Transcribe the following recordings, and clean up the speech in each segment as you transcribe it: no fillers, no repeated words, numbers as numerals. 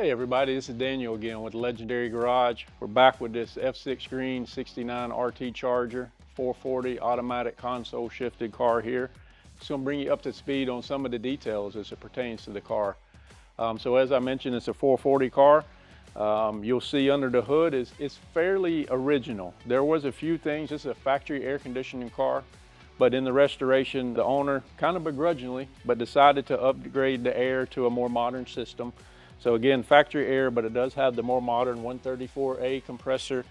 Hey everybody, this is Daniel again with Legendary Garage. We're back with this F6 Green 69 RT Charger 440 automatic console shifted car here. It's going to bring you up to speed on some of the details as it pertains to the car. So as I mentioned, it's a 440 car. You'll see under the hood it's fairly original. There was a few things. This is a factory air conditioning car, but in the restoration, the owner kind of begrudgingly, but decided to upgrade the air to a more modern system. So again, factory air, but it does have the more modern 134A compressor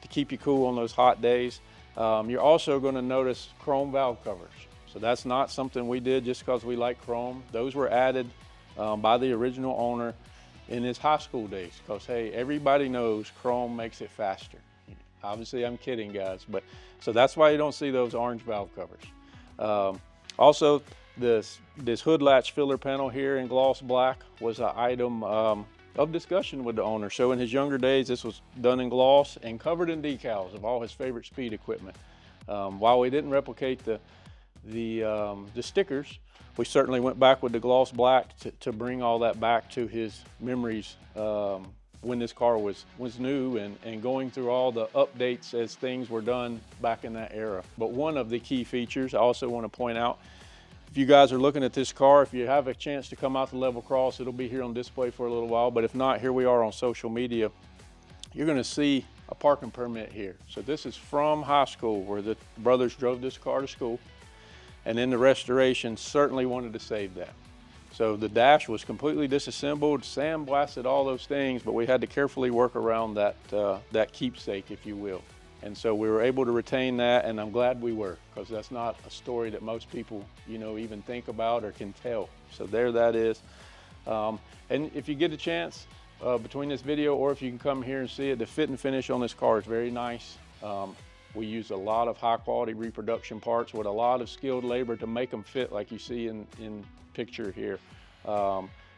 to keep you cool on those hot days. You're also going to notice chrome valve covers. So that's not something we did just because we like chrome. Those were added by the original owner in his high school days because, hey, everybody knows chrome makes it faster. Obviously, I'm kidding, guys, but so that's why you don't see those orange valve covers. Also, this hood latch filler panel here in gloss black was an item of discussion with the owner. So in his younger days, this was done in gloss and covered in decals of all his favorite speed equipment. While we didn't replicate the stickers, we certainly went back with the gloss black to bring all that back to his memories when this car was new and going through all the updates as things were done back in that era. But one of the key features I also want to point out, if you guys are looking at this car, if you have a chance to come out to Level Cross, it'll be here on display for a little while, but if not, here we are on social media. You're going to see a parking permit here. So this is from high school where the brothers drove this car to school, and in the restoration certainly wanted to save that. So the dash was completely disassembled, sandblasted, all those things, but we had to carefully work around that keepsake, if you will. And so we were able to retain that, and I'm glad we were, because that's not a story that most people, even think about or can tell. So there that is. And if you get a chance between this video, or if you can come here and see it, the fit and finish on this car is very nice. We use a lot of high quality reproduction parts with a lot of skilled labor to make them fit like you see in picture here.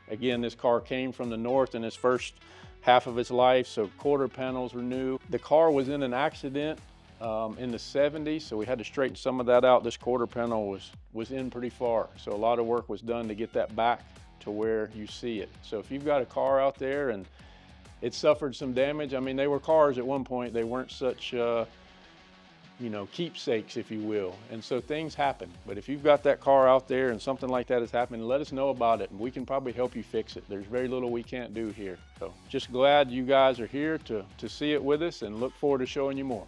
Again, this car came from the north in its first half of its life, so quarter panels were new. The car was in an accident in the 70s, so we had to straighten some of that out. This quarter panel was in pretty far, so a lot of work was done to get that back to where you see it. So if you've got a car out there and it suffered some damage, I mean, they were cars at one point, they weren't such keepsakes, if you will. And so things happen. But if you've got that car out there and something like that has happened, let us know about it and we can probably help you fix it. There's very little we can't do here. So just glad you guys are here to see it with us and look forward to showing you more.